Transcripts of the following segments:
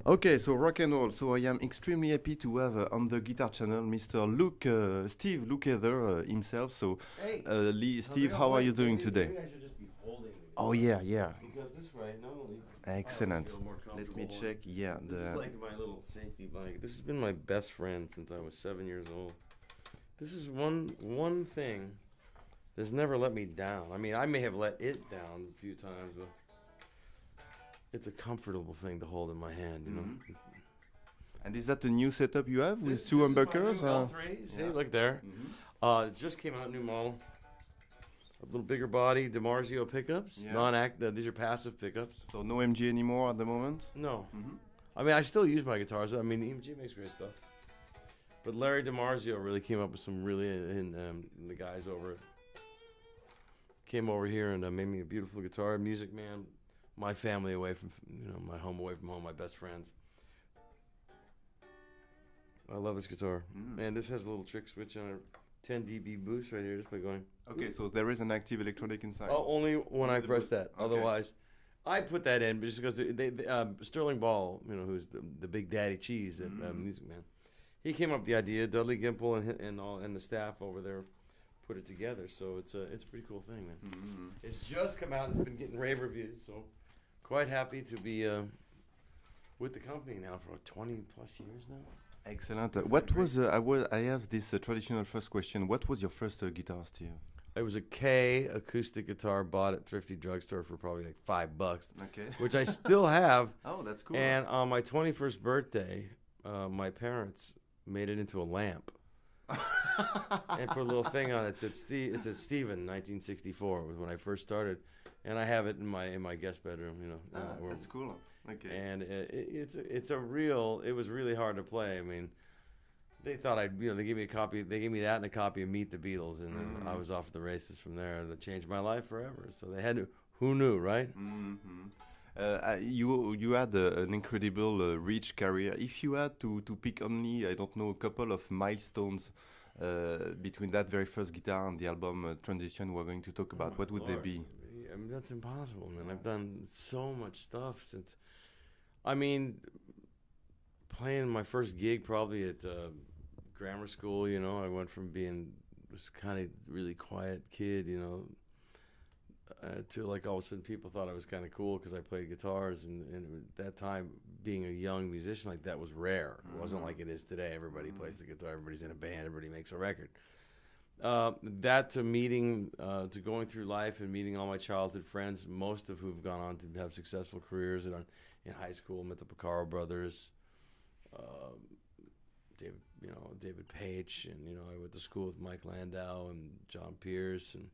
Okay, so rock and roll. So I am extremely happy to have on the guitar channel Mr. Steve Lukather himself. So, Hey, Steve, how are you doing today? Maybe I should just be holding the Oh guitar. yeah. Because this way, not only Excellent. I feel more Let me comfortable check. Yeah, This is like my little safety blanket. This has been my best friend since I was 7 years old. This is one thing that's never let me down. I mean, I may have let it down a few times, but it's a comfortable thing to hold in my hand, you know. And is that the new setup you have with This two is my humbuckers? new L3. See, look there. It just came out, new model. A little bigger body, DiMarzio pickups. Yeah. Non-act. These are passive pickups. So no MG anymore at the moment? No. I mean, I still use my guitars. I mean, EMG makes great stuff. But Larry DiMarzio really came up with some really, and the guys over came over here and made me a beautiful guitar. Music Man, my family away from, my home away from home, my best friends. I love this guitar. And this has a little trick switch on it. 10 dB boost right here just by going. Okay, so there is an active electronic inside. Oh, only when I press that. Okay. Otherwise, I put that in just because Sterling Ball, who's the big daddy cheese at Music Man, he came up with the idea. Dudley Gimple and the staff over there put it together. So it's a pretty cool thing, man. It's just come out and it's been getting rave reviews. So quite happy to be with the company now for 20 plus years now. Excellent. What was I have this traditional first question. What was your first guitar, Steve? It was a K acoustic guitar bought at Thrifty Drugstore for probably like $5. Okay. Which I still have. Oh, that's cool. And on my 21st birthday, my parents made it into a lamp. And put a little thing on it. It says Steven 1964 was when I first started, and I have it in my guest bedroom. That's cool. Okay. And it was really hard to play. I mean, they thought they gave me a copy. They gave me that and a copy of Meet the Beatles, and then I was off to the races from there. That changed my life forever. So they had to. Who knew, right? You had an incredible, rich career. If you had to pick only, I don't know, a couple of milestones between that very first guitar and the album transition we're going to talk about, what would they be? I mean, that's impossible, man. I've done so much stuff since. I mean, playing my first gig probably at grammar school. I went from being this kind of really quiet kid, to like all of a sudden people thought I was kind of cool because I played guitars, and at that time being a young musician like that was rare. It wasn't like it is today. Everybody plays the guitar, everybody's in a band, everybody makes a record. That to going through life and meeting all my childhood friends, most of who've gone on to have successful careers. And in high school, met the Porcaro brothers, David Page, and I went to school with Mike Landau and John Pierce, and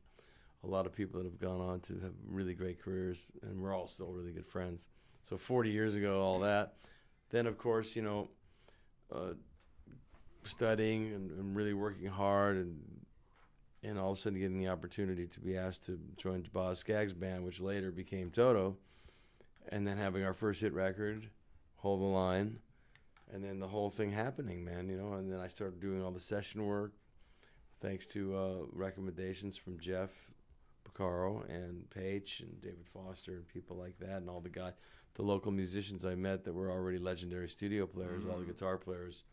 a lot of people that have gone on to have really great careers, and we're all still really good friends. So 40 years ago, all that. Then, of course, studying and really working hard, and all of a sudden getting the opportunity to be asked to join Boz Scaggs' band, which later became Toto, and then having our first hit record, Hold the Line, and then the whole thing happening, man, and then I started doing all the session work, thanks to recommendations from Jeff Porcaro and Page and David Foster and people like that, and all the local musicians I met that were already legendary studio players, all the guitar players,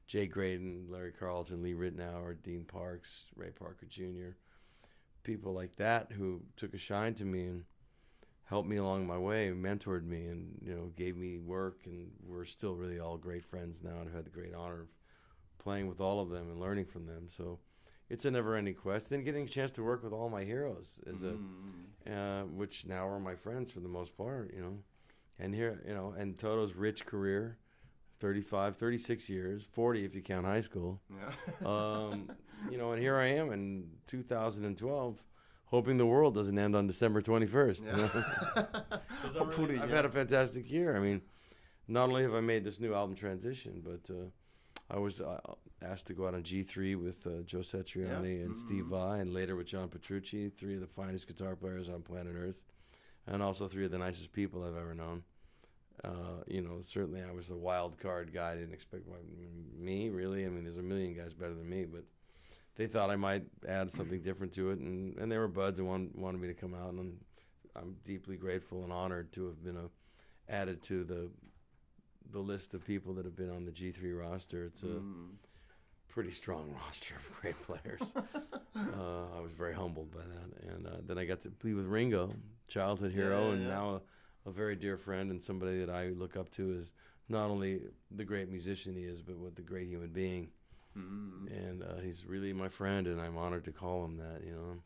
Jay Graydon, Larry Carlton, Lee Ritenour, Dean Parks, Ray Parker Jr., people like that who took a shine to me and helped me along my way, mentored me, and gave me work, and we're still really all great friends now, and I've had the great honor of playing with all of them and learning from them. So it's a never-ending quest. Then getting a chance to work with all my heroes which now are my friends for the most part, and here, and Toto's rich career. 36 years, 40 if you count high school. Yeah. And here I am in 2012, hoping the world doesn't end on December 21st. Yeah. Hopefully, I've had a fantastic year. I mean, not only have I made this new album transition, but I was asked to go out on G3 with Joe Satriani and Steve Vai, and later with John Petrucci, 3 of the finest guitar players on planet Earth, and also 3 of the nicest people I've ever known. Certainly I was the wild card guy. I didn't expect me, really. I mean, there's a million guys better than me, but they thought I might add something different to it, and they were buds and wanted me to come out, and I'm deeply grateful and honored to have been added to the list of people that have been on the G3 roster. It's a pretty strong roster of great players. I was very humbled by that. And then I got to play with Ringo, childhood hero, and now a very dear friend and somebody that I look up to as not only the great musician he is, but what the great human being. And he's really my friend, and I'm honored to call him that, you know.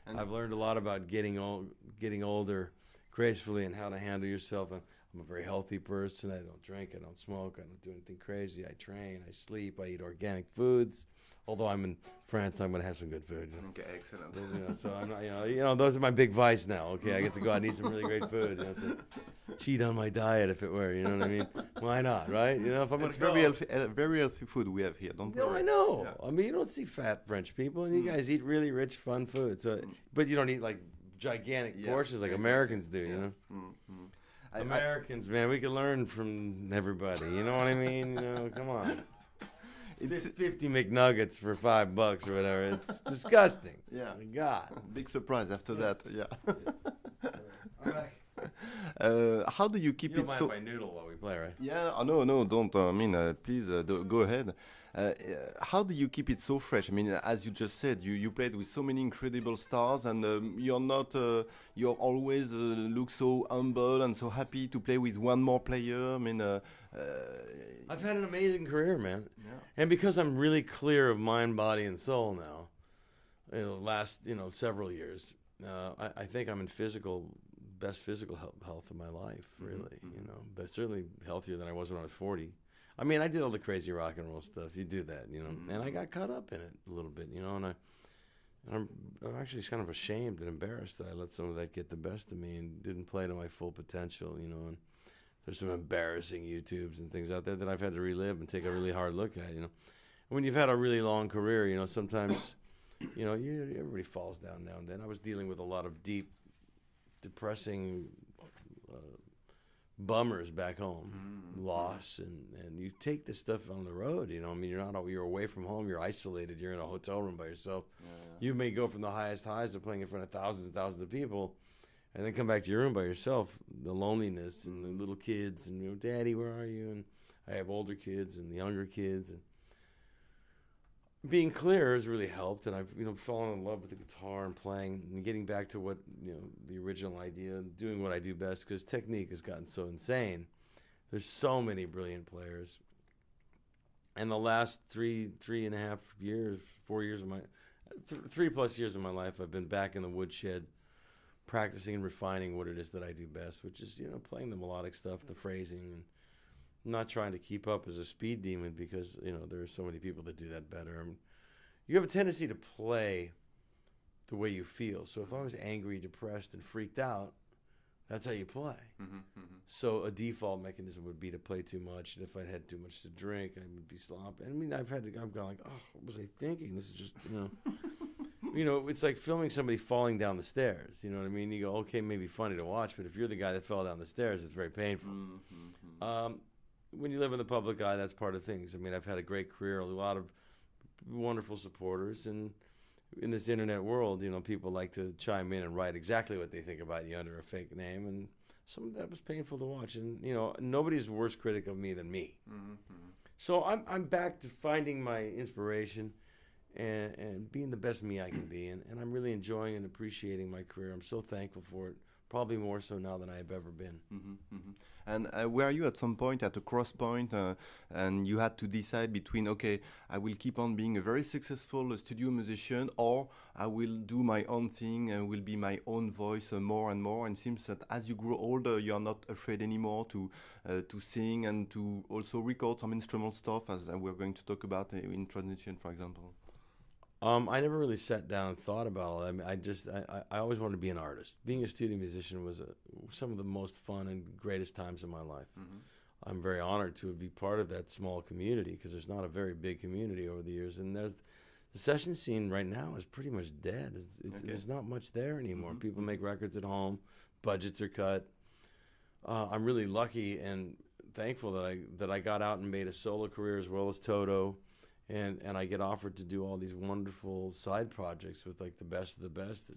And I've learned a lot about getting older gracefully and how to handle yourself. I'm a very healthy person. I don't drink, I don't smoke, I don't do anything crazy. I train, I sleep, I eat organic foods. Although I'm in France, I'm going to have some good food. You know? Okay, excellent. You know, so I'm not, you know, those are my big vice now. Okay, I get to go out and eat some really great food. You know, so cheat on my diet if it were. You know what I mean? Why not, right? You know, if I'm going to go. Very healthy food we have here. Don't worry. No, I know. Yeah. I mean, you don't see fat French people, and you guys eat really rich, fun food. So, but you don't eat like gigantic portions like Americans do. You know. Americans, man, we can learn from everybody. You know what I mean? You know, come on. It's 50 McNuggets for $5 or whatever. It's disgusting. Yeah. My God. Big surprise after that. Yeah. All right. How do you keep you don't it mind so? if I noodle while we play, right? Yeah. Oh, no, don't. I mean, please go ahead. How do you keep it so fresh? I mean, as you just said, you played with so many incredible stars, and you're always look so humble and so happy to play with one more player. I mean, I've had an amazing career, man. Yeah. And because I'm really clear of mind, body, and soul now, in the last several years, I think I'm in best physical health of my life, really. You know, but certainly healthier than I was when I was 40. I mean, I did all the crazy rock and roll stuff. You do that, you know, and I got caught up in it a little bit, you know, and I'm actually kind of ashamed and embarrassed that I let some of that get the best of me and didn't play to my full potential, you know, and there's some embarrassing YouTubes and things out there that I've had to relive and take a really hard look at, you know. And when you've had a really long career, you know, sometimes, you know, everybody falls down now and then. I was dealing with a lot of deep, depressing bummers back home, loss, and you take this stuff on the road, you know. I mean, you're away from home, you're isolated, you're in a hotel room by yourself. You may go from the highest highs of playing in front of thousands and thousands of people, and then come back to your room by yourself. The loneliness and the little kids, and, you know, Daddy, where are you? And I have older kids and younger kids, and being clear has really helped. And I've, you know, fallen in love with the guitar and playing and getting back to what, you know, the original idea, doing what I do best, because technique has gotten so insane. There's so many brilliant players. And the last 3.5 years, 4 years of my, 3+ years of my life, I've been back in the woodshed, practicing and refining what it is that I do best, which is, you know, playing the melodic stuff, the phrasing, and not trying to keep up as a speed demon, because, you know, there are so many people that do that better. I mean, you have a tendency to play the way you feel. So if I was angry, depressed, and freaked out, that's how you play. So a default mechanism would be to play too much, and if I had too much to drink, I would be sloppy. I mean, I've gone like, oh, what was I thinking? This is just, you know. You know, it's like filming somebody falling down the stairs. You know what I mean? You go, okay, maybe funny to watch, but if you're the guy that fell down the stairs, it's very painful. When you live in the public eye, that's part of things. I mean, I've had a great career, a lot of wonderful supporters, and in this internet world, you know, people like to chime in and write exactly what they think about you under a fake name, and some of that was painful to watch. And, you know, nobody's a worse critic of me than me. So I'm back to finding my inspiration and being the best me I can be, and I'm really enjoying and appreciating my career. I'm so thankful for it, probably more so now than I have ever been. And were you at some point at a cross point, and you had to decide between, okay, I will keep on being a very successful studio musician, or I will do my own thing and will be my own voice more and more? And it seems that as you grow older, you are not afraid anymore to sing and to also record some instrumental stuff, as we're going to talk about in transition, for example. I never really sat down and thought about all that. I mean, I always wanted to be an artist. Being a studio musician was some of the most fun and greatest times of my life. I'm very honored to be part of that small community, because there's not a very big community over the years. And the session scene right now is pretty much dead. There's not much there anymore. People make records at home. Budgets are cut. I'm really lucky and thankful that I got out and made a solo career as well as Toto. And I get offered to do all these wonderful side projects with like the best of the best.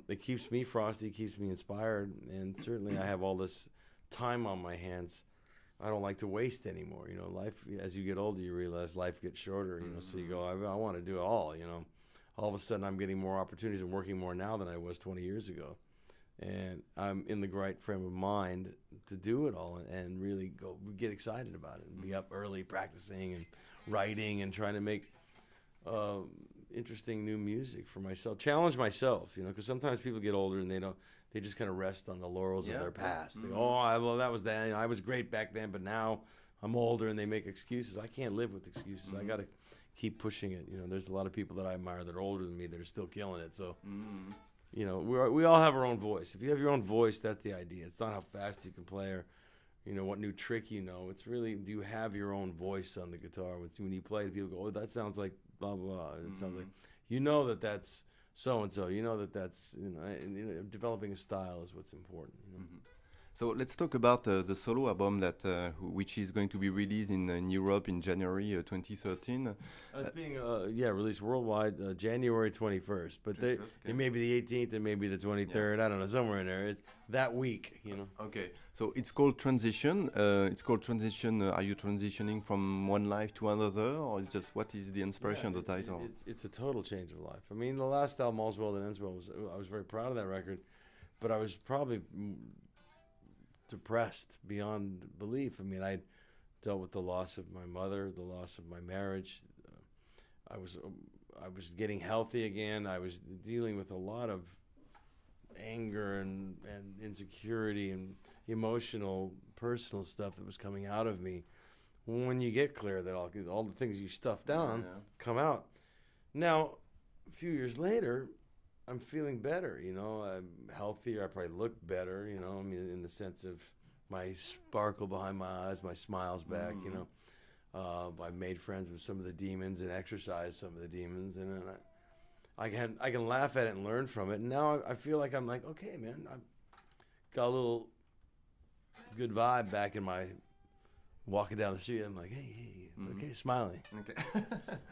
It keeps me frosty, keeps me inspired, and certainly I have all this time on my hands. I don't like to waste anymore. You know, life, as you get older, you realize life gets shorter, you know, so you go, I want to do it all, you know. All of a sudden, I'm getting more opportunities and working more now than I was 20 years ago. And I'm in the right frame of mind to do it all and really get excited about it and be up early practicing and writing and trying to make interesting new music for myself. Challenge myself, you know, because sometimes people get older and they just kind of rest on the laurels of their past. They go, well, that was that. You know, I was great back then, but now I'm older, and they make excuses. I can't live with excuses. I got to keep pushing it. You know, there's a lot of people that I admire that are older than me that are still killing it. So, you know, we all have our own voice. If you have your own voice, that's the idea. It's not how fast you can play or, you know, what new trick you know. It's really, do you have your own voice on the guitar? When you play it, people go, oh, that sounds like blah, blah, blah. It sounds like, you know that's so-and-so. You know that's, you know, developing a style is what's important. You know? So let's talk about the solo album that which is going to be released in Europe in January 2013. It's being released worldwide January 21st, but it may be the 18th, it may be the 23rd. I don't know, somewhere in there. It's that week, you know. Okay, so it's called Transition. Are you transitioning from one life to another, or it's just what is the inspiration of the title? It's a total change of life. I mean, the last album, All's Well That Ends Well, I was very proud of that record, but I was probably depressed beyond belief. I mean, I dealt with the loss of my mother, the loss of my marriage. I was getting healthy again. I was dealing with a lot of anger and insecurity and emotional, personal stuff that was coming out of me. When you get clear, that all the things you stuff down come out. Now, a few years later, I'm feeling better, you know. I'm healthier. I probably look better, you know. I mean, in the sense of my sparkle behind my eyes, my smile's back, you know. I made friends with some of the demons and exercised some of the demons, and I can laugh at it and learn from it. And now I feel like I'm like, okay, man, I've got a little good vibe back in my walking down the street. I'm like, hey, it's okay, smiling. Okay.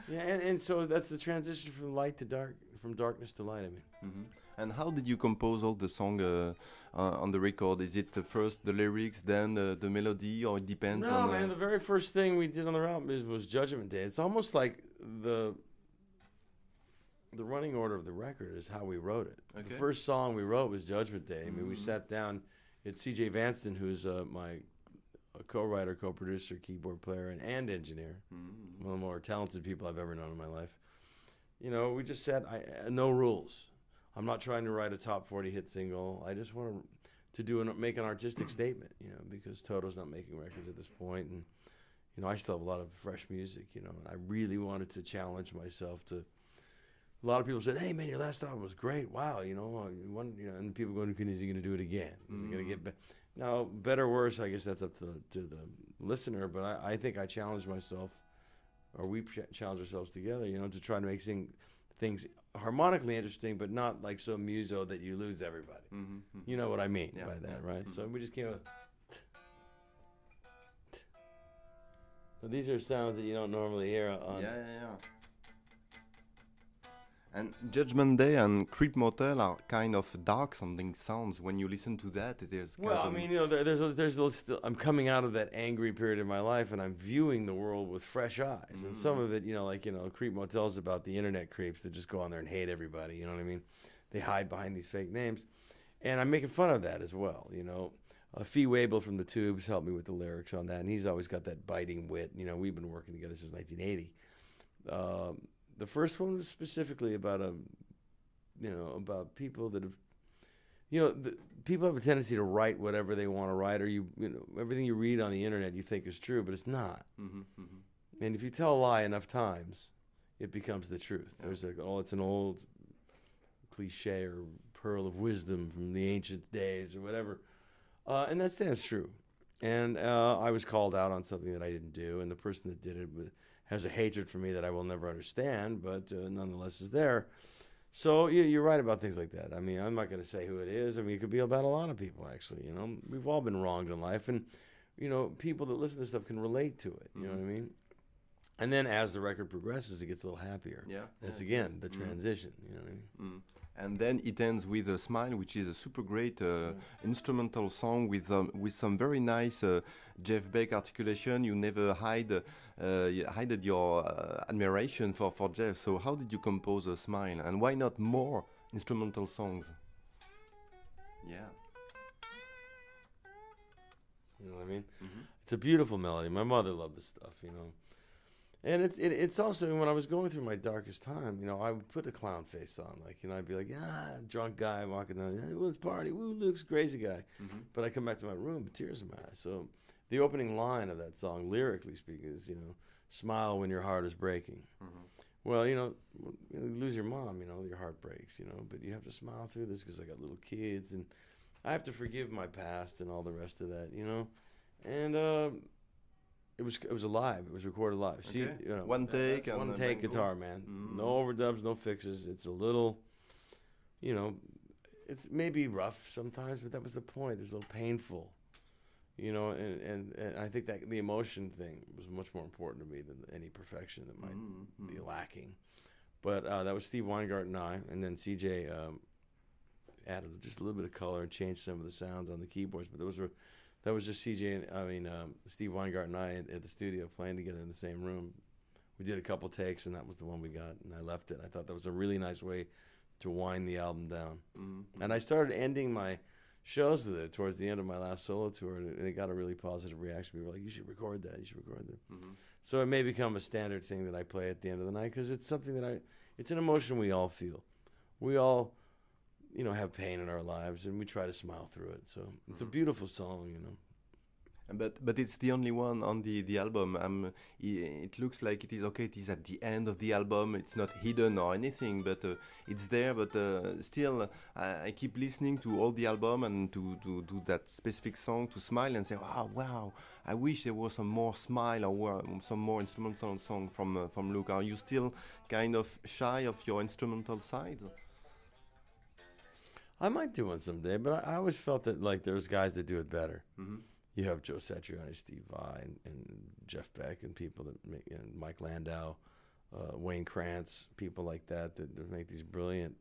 Yeah, and so that's the transition from light to dark. From darkness to light, I mean. And how did you compose all the song on the record? Is it first the lyrics, then the melody, or it depends on... No, man, the very first thing we did on the album was Judgment Day. It's almost like the running order of the record is how we wrote it. Okay. The first song we wrote was Judgment Day. I mean, we sat down, it's C.J. Vanston, who's my co-writer, co-producer, keyboard player, and engineer. One of the more talented people I've ever known in my life. You know, we just said, no rules. I'm not trying to write a top 40 hit single. I just want to make an artistic statement, you know, because Toto's not making records at this point. And, you know, I still have a lot of fresh music, you know. I really wanted to challenge myself to... A lot of people said, hey, man, your last album was great. Wow, you know, and people going, is he going to do it again? Is he going to get better? Now, better or worse, I guess that's up to the listener, but I think I challenged myself, or we challenge ourselves together, you know, to try to make things harmonically interesting, but not like so muso that you lose everybody. You know what I mean by that, right? So we just came up. Well, these are sounds that you don't normally hear on. And Judgment Day and Creep Motel are kind of dark sounding sounds. When you listen to that, there's... Well, I mean, you know, there's still, I'm coming out of that angry period of my life, and I'm viewing the world with fresh eyes. And some of it, you know, like, you know, Creep Motel's about the internet creeps that just go on there and hate everybody, you know what I mean? They hide behind these fake names. And I'm making fun of that as well, you know. Fee Waybill from the Tubes helped me with the lyrics on that, and he's always got that biting wit. You know, we've been working together since 1980. The first one was specifically about about people that have, you know, people have a tendency to write whatever they want to write, or you know, everything you read on the internet you think is true, but it's not. And if you tell a lie enough times, it becomes the truth. There's like, oh, it's an old cliche or pearl of wisdom from the ancient days or whatever, and that stands true. And I was called out on something that I didn't do, and the person that did it has a hatred for me that I will never understand, but nonetheless is there. So you're right about things like that. I mean, I'm not going to say who it is. I mean, it could be about a lot of people, actually. You know, we've all been wronged in life, and you know, people that listen to this stuff can relate to it. You know what I mean? And then as the record progresses, it gets a little happier. That's again the transition. You know what I mean? And then it ends with a smile, which is a super great instrumental song with some very nice Jeff Beck articulation. You never hided your admiration for Jeff. So how did you compose a smile, and why not more instrumental songs? Yeah. You know what I mean? Mm-hmm. It's a beautiful melody. My mother loved this stuff, you know. And it's also, when I was going through my darkest time, you know, I would put a clown face on. Like, you know, I'd be like, drunk guy walking down, hey, let's party, woo, Luke's crazy guy. Mm-hmm. But I come back to my room with tears in my eyes. So the opening line of that song, lyrically speaking, is, you know, smile when your heart is breaking. Mm-hmm. Well, you know, you lose your mom, you know, your heart breaks, you know, but you have to smile through this because I got little kids, and I have to forgive my past and all the rest of that, you know. And it was alive. It was recorded live. Okay. See, you know, one take guitar, man. Mm-hmm. No overdubs, no fixes. It's a little, you know, it's maybe rough sometimes, but that was the point. It's a little painful, you know. And I think that the emotion thing was much more important to me than any perfection that might be lacking. But that was Steve Weingart and I, and then CJ added just a little bit of color and changed some of the sounds on the keyboards. But that was just CJ and Steve Weingart and I at the studio playing together in the same room. We did a couple takes, and that was the one we got, and I left it. I thought that was a really nice way to wind the album down. Mm-hmm. And I started ending my shows with it towards the end of my last solo tour, and it got a really positive reaction. People were like, you should record that, Mm-hmm. So it may become a standard thing that I play at the end of the night, because it's something that it's an emotion we all feel. We all, you know, have pain in our lives, and we try to smile through it. So it's a beautiful song, you know. But it's the only one on the album. It looks like it is okay. It is at the end of the album. It's not hidden or anything, but it's there. But still, I keep listening to all the album and to that specific song, to smile and say, oh, wow, I wish there was some more smile or some more instrumental song from Luke. Are you still kind of shy of your instrumental side? I might do one someday, but I always felt that, like, there's guys that do it better. Mm-hmm. You have Joe Satriani, Steve Vai, and Jeff Beck, and people that make, you know, Mike Landau, Wayne Krantz, people like that make these brilliant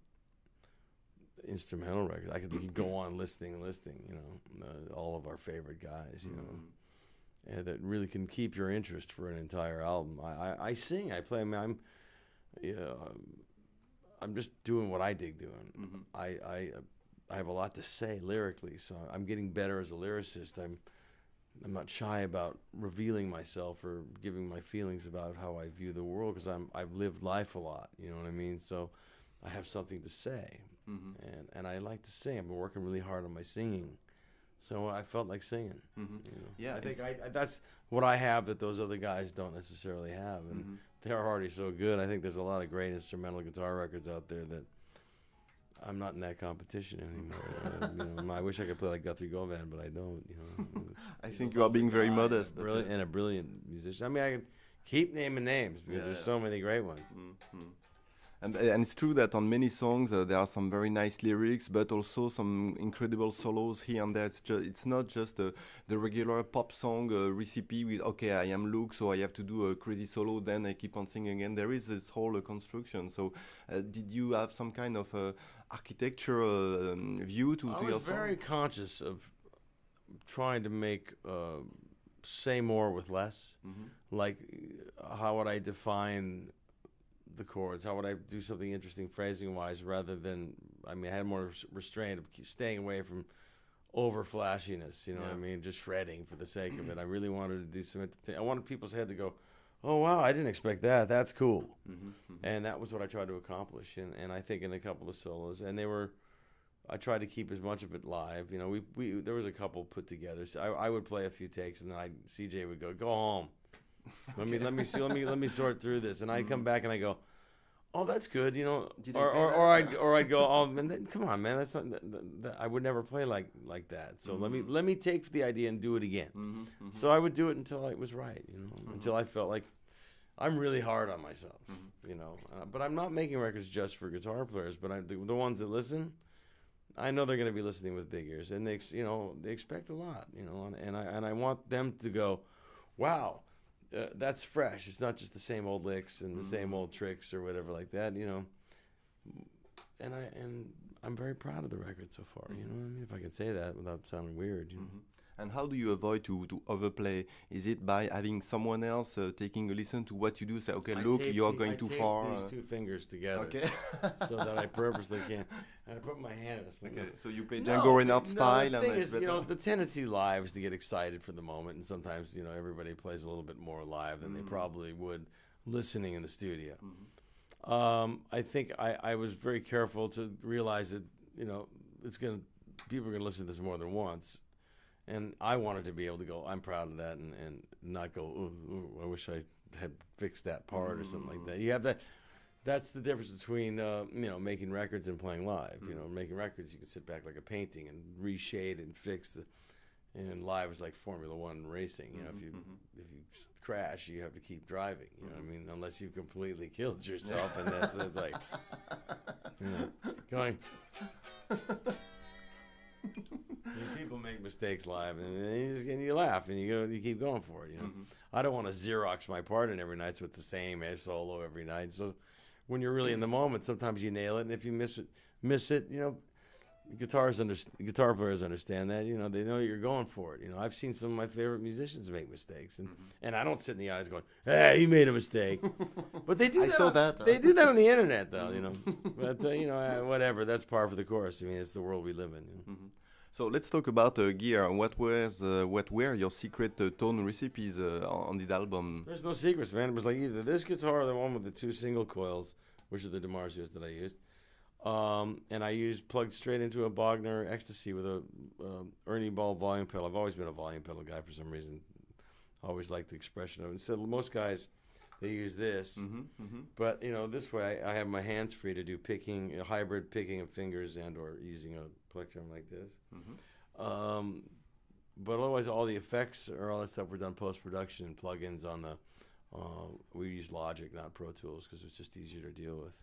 instrumental records. I could go on listing, you know, all of our favorite guys, you know, and that really can keep your interest for an entire album. I sing, I play. I mean, I'm just doing what I dig doing. Mm-hmm. I have a lot to say lyrically, so I'm getting better as a lyricist. I'm not shy about revealing myself or giving my feelings about how I view the world, because I've lived life a lot, you know what I mean? So I have something to say, and I like to sing. I've been working really hard on my singing, so I felt like singing. Mm-hmm. You know? Yeah, I think that's what I have that those other guys don't necessarily have, and they're already so good. I think there's a lot of great instrumental guitar records out there that I'm not in that competition anymore. You know, I wish I could play like Guthrie Govan, but I don't. You know, I think you are being very modest. And a brilliant musician. I mean, I can keep naming names because there's so many great ones. Mm-hmm. And it's true that on many songs there are some very nice lyrics, but also some incredible solos here and there. It's not just the regular pop song recipe with, okay, I am Luke, so I have to do a crazy solo, then I keep on singing again. There is this whole construction. So did you have some kind of architecture view to your song? I was very conscious of trying to make say more with less. Mm-hmm. Like, how would I define the chords? How would I do something interesting phrasing wise, rather than, I mean, I had more restraint of staying away from over flashiness, you know what I mean, just shredding for the sake of it. I really wanted to do something. I wanted people's head to go, oh wow, I didn't expect that, that's cool. And that was what I tried to accomplish, and I think in a couple of solos, and I tried to keep as much of it live. You know, we there was a couple put together, so I would play a few takes, and then CJ would go home. Let me sort through this, and I'd come back and I go, oh, that's good, you know, or I'd go, oh man, come on, man, that's not. I would never play like that. So let me take the idea and do it again. So I would do it until it was right, you know, until I felt like I'm really hard on myself, you know. But I'm not making records just for guitar players, but the ones that listen, I know they're going to be listening with big ears, and they expect a lot, you know, and I want them to go, wow. That's fresh. It's not just the same old licks and the same old tricks or whatever like that, you know. and I'm very proud of the record so far. You know what I mean? If I can say that without sounding weird. You know? And how do you avoid to overplay? Is it by having someone else taking a listen to what you do? Say, okay, look, you're going too far. I tape these two fingers together, okay, so that I purposely can't. And I put my hand in a sling. Okay, so you play Django Reinhardt style, the and thing it's is, better. you know, the tendency live is to get excited for the moment, and sometimes, you know, everybody plays a little bit more live than they probably would listening in the studio. I think I was very careful to realize that, you know, people are gonna listen to this more than once. And I wanted to be able to go, I'm proud of that, and not go, ooh, I wish I had fixed that part or something like that. You have that. That's the difference between, you know, making records and playing live. You know, making records, you can sit back like a painting and reshade and fix. And live is like Formula One racing. You know, if you crash, you have to keep driving. You know what I mean? Unless you've completely killed yourself, and that's like, you know, going. People make mistakes live, and you laugh, and you keep going for it. You know, I don't want to Xerox my part in every night, so it's the same as solo every night. So when you're really in the moment, sometimes you nail it, and if you miss it, you know, guitar players understand that. You know, they know you're going for it. You know, I've seen some of my favorite musicians make mistakes, and I don't sit in the audience going, "Hey, he made a mistake," but they do. I saw that. They do that on the internet, though. You know, but you know, whatever. That's par for the course. I mean, it's the world we live in. You know? So let's talk about gear. What were your secret tone recipes on the album? There's no secrets, man. It was like either this guitar or the one with the 2 single coils, which are the DiMarzios that I used. And I plugged straight into a Bogner Ecstasy with a Ernie Ball volume pedal. I've always been a volume pedal guy for some reason. I always liked the expression of it. So most guys, they use this. But, you know, this way I have my hands free to do picking, hybrid picking of fingers and or using a plectrum like this. But otherwise, all the effects or all that stuff were done post-production and plugins on the... we use Logic, not Pro Tools, because it's just easier to deal with.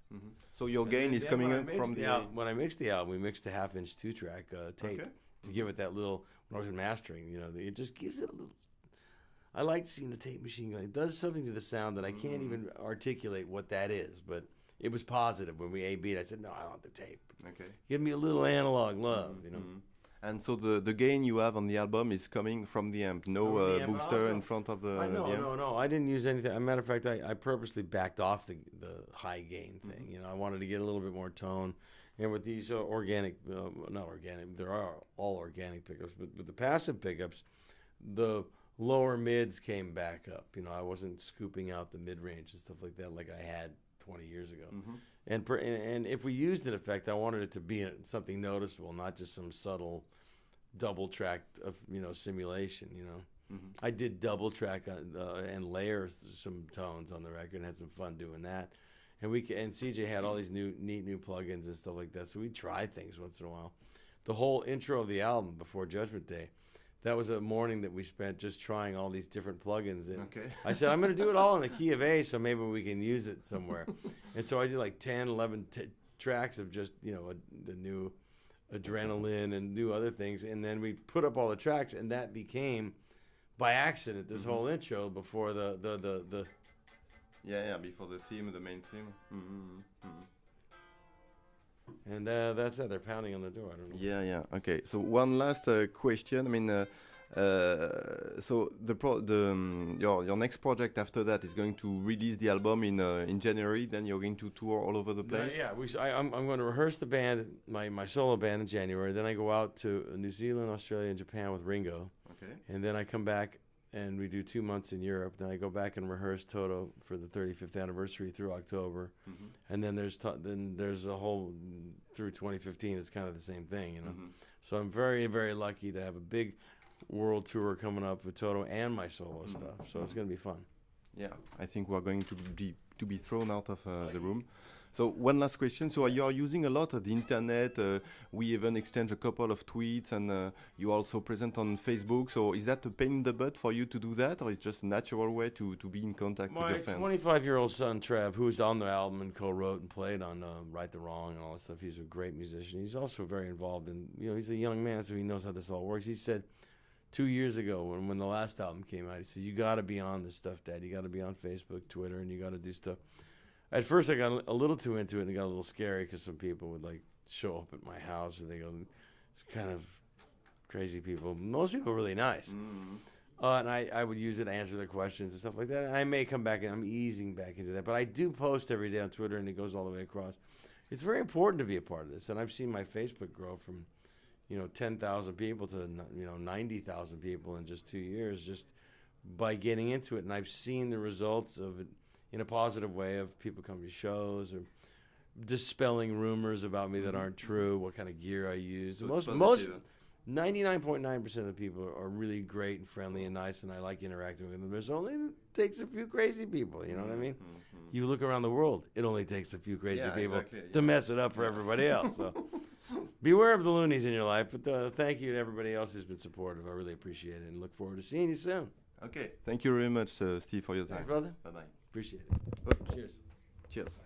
So your gain is coming in from the... When I mixed the album, we mixed a 1/2-inch 2-track tape to give it that little... When I was mastering, you know, it just gives it a little... I like seeing the tape machine going. It does something to the sound that I can't even articulate what that is, but it was positive when we A-B'd. I said, no, I want the tape. Okay. Give me a little analog love, you know. And so the gain you have on the album is coming from the amp, no booster also, in front of the amp? No, I didn't use anything. As a matter of fact, I purposely backed off the high gain thing. You know, I wanted to get a little bit more tone. And with these not organic, there are all organic pickups, but with the passive pickups, the lower mids came back up. You know, I wasn't scooping out the mid-range and stuff like that like I had 20 years ago. And if we used an effect, I wanted it to be something noticeable, not just some subtle double track of, you know, simulation, you know. I did double track and layer some tones on the record and had some fun doing that. And CJ had all these neat new plugins and stuff like that. So we try things once in a while. The whole intro of the album before Judgment Day, that was a morning that we spent just trying all these different plugins. And I said, I'm going to do it all in the key of A, so maybe we can use it somewhere. And so I did like 10, 11 tracks of just, you know, the new Adrenaline and new other things. And then we put up all the tracks, and that became, by accident, this whole intro before the before the theme, the main theme. And that's it. They're pounding on the door. I don't know. Yeah. Okay. So one last question. I mean, so your next project after that is going to release the album in January. Then you're going to tour all over the place. I'm going to rehearse the band, my solo band in January. Then I go out to New Zealand, Australia, and Japan with Ringo. Okay. And then I come back and we do 2 months in Europe. Then I go back and rehearse Toto for the 35th anniversary through October. And then there's a whole through 2015. It's kind of the same thing, you know. So I'm very, very lucky to have a big world tour coming up with Toto and my solo stuff. So it's going to be fun. Yeah, I think we're going to be thrown out of the room. So one last question. So you are using a lot of the internet. We even exchange a couple of tweets, and you also present on Facebook. So is that a pain in the butt for you to do that, or it's just a natural way to be in contact with your fans? My 25-year-old son, Trev, who's on the album and co-wrote and played on Right the Wrong and all that stuff, he's a great musician. He's also very involved in, you know, he's a young man, so he knows how this all works. He said 2 years ago when the last album came out, he said, you got to be on this stuff, Dad. You got to be on Facebook, Twitter, and you got to do stuff. At first, I got a little too into it and it got a little scary because some people would like show up at my house and they go, it's kind of crazy people. Most people are really nice. And I would use it to answer their questions and stuff like that. And I may come back and I'm easing back into that. But I do post every day on Twitter and it goes all the way across. It's very important to be a part of this. And I've seen my Facebook grow from, 10,000 people to, 90,000 people in just 2 years just by getting into it. And I've seen the results of it in a positive way of people coming to shows or dispelling rumors about me that aren't true, what kind of gear I use. So most 99.9% of the people are really great and friendly and nice, and I like interacting with them. There's only takes a few crazy people, you know what I mean? You look around the world, it only takes a few crazy people to mess it up for everybody else. So beware of the loonies in your life, but thank you to everybody else who's been supportive. I really appreciate it and look forward to seeing you soon. Okay. Thank you very much, Steve, for your time. Thanks, brother. Bye-bye. Appreciate it. Cheers. Cheers.